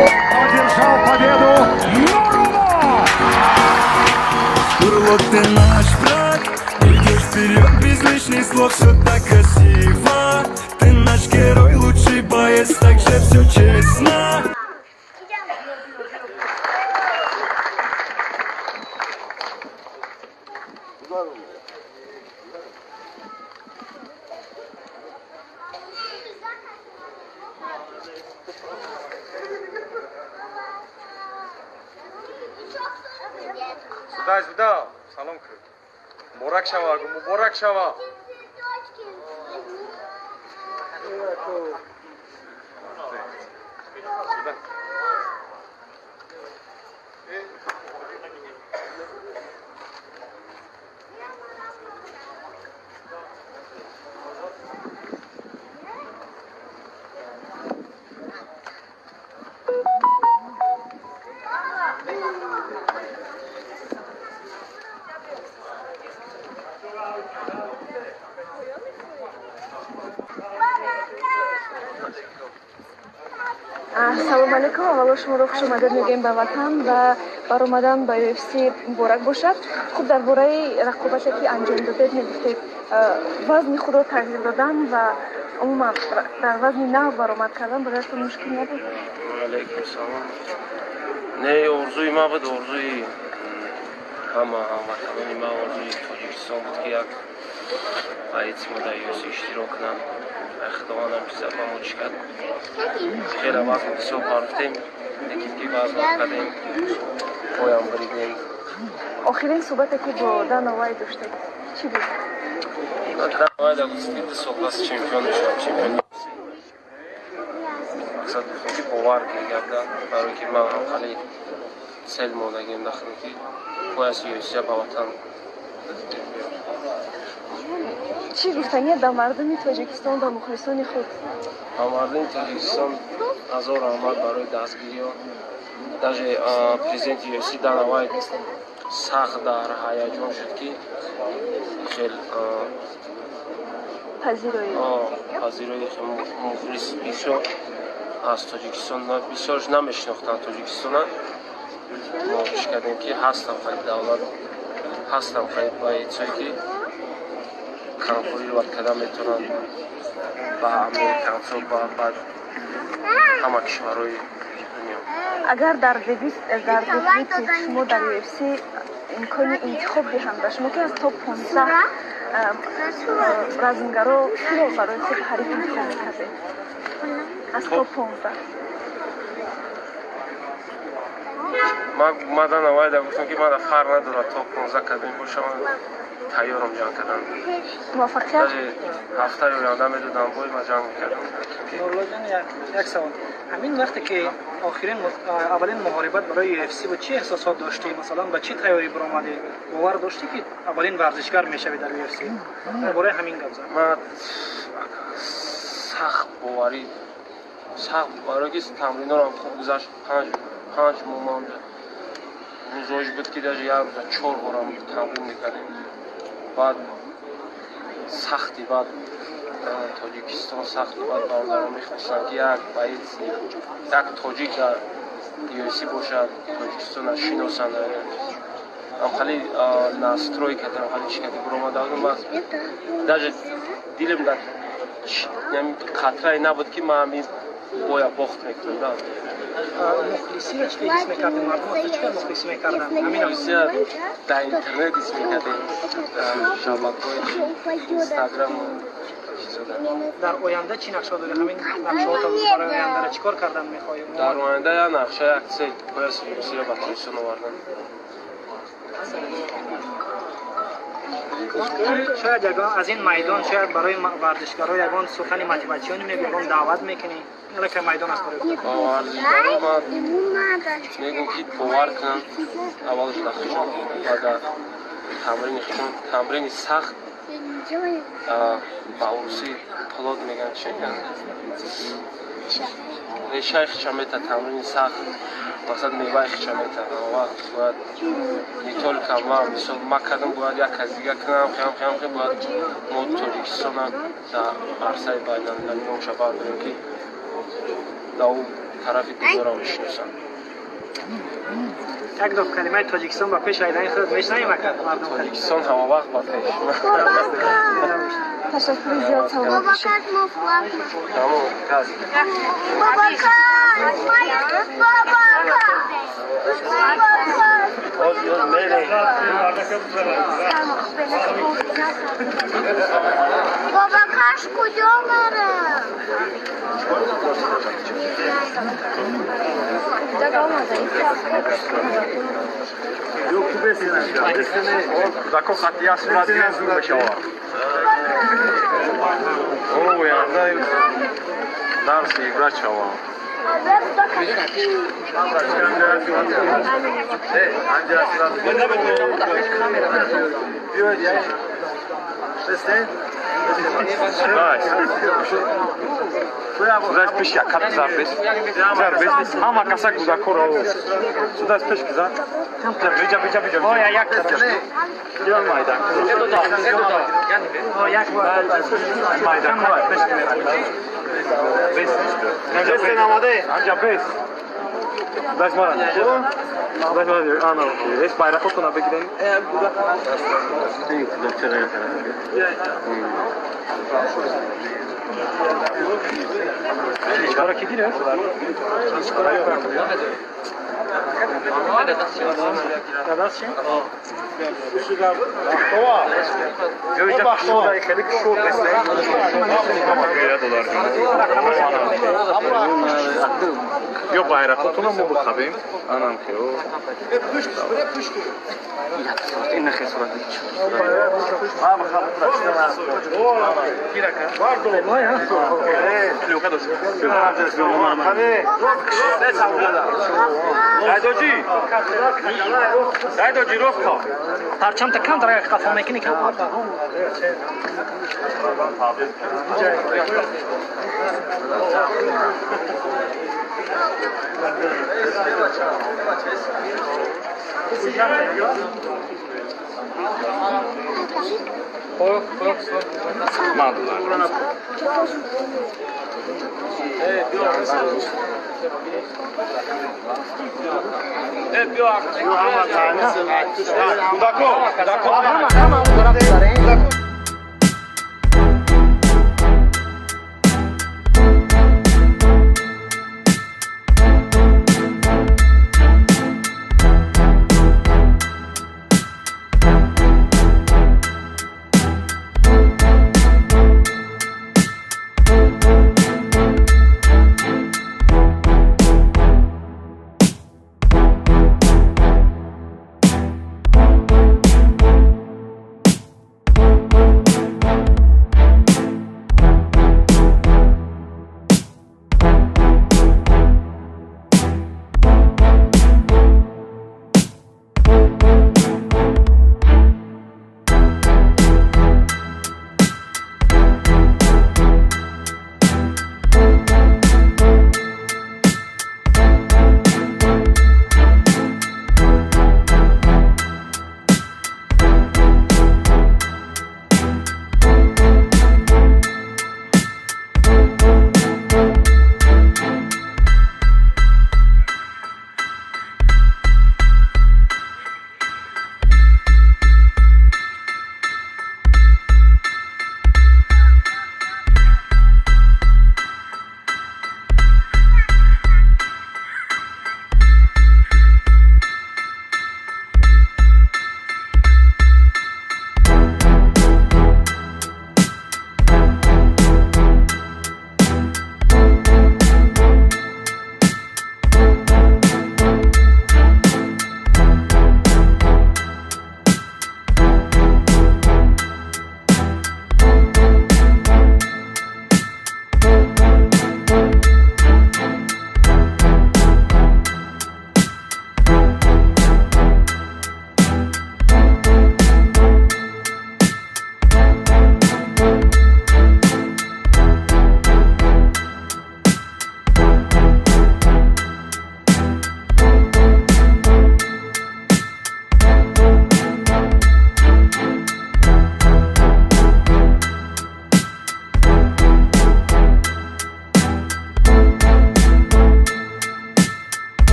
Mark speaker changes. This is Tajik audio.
Speaker 1: Одержал победу Нуруллов!
Speaker 2: Урлок, ты наш брат, идешь вперед без лишних слов, все так красиво. Ты наш герой, лучший боец, так же все честно.
Speaker 3: Сюда, салом кыр. Мурак шава, муборак шава. Сюда.
Speaker 4: Салом алейкум. Аввало шуморо хуш омадед мегӯем ба ватан ва баромадан ба UFC муборак бошад. Хуб дар бораи рақобате ки анҷом додед мегуфтед, вазни худро тағйир додан ва умуман дар вазни нав баромад кардан бароятон мушкил набуд?
Speaker 5: Алейкум салом. Не, орзуи ма буд, орзуи ҳама ҳамватанони ма, орзуи Тоҷикистон буд ки як боец мо дар UFC иштирок кунам. Худованам ки сабамон чӣ кард. Хеле вазн ҳисоб рафтем, лекин ки вазн кардем, поям биридем.
Speaker 4: Охирин суҳбате ки бо Дана Уайт доштед чӣ буд?
Speaker 5: Дана Уайт дар 22 сол бас чемпион шуд, чемпион UFC. мақсад гуфтем ки бовар ки гапда, барои ки ман ҳамхали сел монагем дахлем ки бояд UFC ба ватан.
Speaker 4: چی گفتنیه در مردم تاجیکستان و مخلصان خود؟
Speaker 5: مردم تاجیکستان هزار رحمت برای دستگیری ها. даже президент UFC Dana White سخت در هیجان شد که خیلی پذیرایی مخلص بسیار از تاجیکستان بسیارش نمیشناختن تاجیکستان ما پیش کردیم که هستم خیلی دولت هستم خیلی بایدهایی که کانکوری رو کردن میتونن با امریکانسو با همه کشورهای دنیا.
Speaker 4: اگر در دبیت شما در UFC امکان انتخاب دهند به شما که از توپ 15 رزمگرا کی رو برای خود حریف انتخاب میکرده؟ از توپ 15
Speaker 5: ما Dana White گفتم که من فرق نداره توپ 15 کردیم باشم تیارم جنگ کردن.
Speaker 4: موفقیت؟
Speaker 5: هفته آینده میدادم بای ما جنگ میکردم.
Speaker 6: نورالله جان یک سوال. همین وقتی که اولین محاربت برای UFC با چه احساسات داشتی؟ مثلا با چه تیاری برآمدی؟ باور داشتی که اولین ورزشکار میشوی در UFC؟ برای همین گپ زدم.
Speaker 5: من سخت باوری برای که تمرین‌ها رو خوب گذشت 5 ماه مانده. روزایش بود که در یک روز 4 بار تمرین میکردیم. بعد سختی بعد تاجیکستان سختی بعد برادران میخواستن که یک تاجیک در UFC باشد تاجیکستان را شناسن. هم خیلی ناستروی کردم خیلی چی کردم برآمده بودم بس даже دلم در یعنی خطری نبود که من همین باید باخت میکنم.
Speaker 6: مخلصی را چطور اسم میکردیم؟ مردم از چطور مخلصی میکردن؟
Speaker 5: مخلصی را در اینترنت اسم میکردیم شبکه‌های اینستاگرام
Speaker 6: در آینده چی نقشه داری؟ همین نقشه‌ها تا برای آینده را چیکار کردن میخوایی؟
Speaker 5: در آینده یا نقشه یک سه پایس UFC را به تلویزیون آوردن.
Speaker 6: شاید یگان از این میدان شاید برای ورزشکارها یگان سخن موتیواسیونی میگم دعوت میکنی یا که میدان است برای
Speaker 5: ورزشکارها میگم که باور کنن اولش در خودشون و در تمرین سخت با عروسی پلات میگن چیکن ریشه خیشم میتا تمرین سخت مقصد میوه خیشم میتا باید نیتول کما مثل ما کردم باید یک از دیگه کنم خیام باید مود تاجیکستان در عرصه بین‌المللی نمشه برداریم که در тарафи дигорам мешиносам.
Speaker 6: як до калимаи тоҷикистон ба пеш айдаи худ мешунавем ака мардум
Speaker 5: Тоҷикистон ҳама вақт ба пеш.
Speaker 4: Ташаккури зиёд саломат бошед.
Speaker 5: Тамом, кас.
Speaker 7: Бабакаш кудём ара?
Speaker 3: Закон хаттия сурат гирен зур мешавад. О, янда дарси играть шавам. Сюда спишь, я кат запись. Запись. Ама касак туда коров. Сюда спишь, киза. Видя.
Speaker 6: о як
Speaker 3: Делай майдан.
Speaker 6: о як
Speaker 3: Майдан. Без намаде. Анca bez. Bez mara. Bez mara. Ana. Es bayrak otuna be gidelim. Çıkara gidiyor. Görecek şurada ekledik şu mesleği. Yok bayrak otuna mı bu kabim? Anam ki o. İnne khesrat. Abi Daydoji Rofko.
Speaker 6: парчам такам дара қафо мекини кам
Speaker 3: Dako.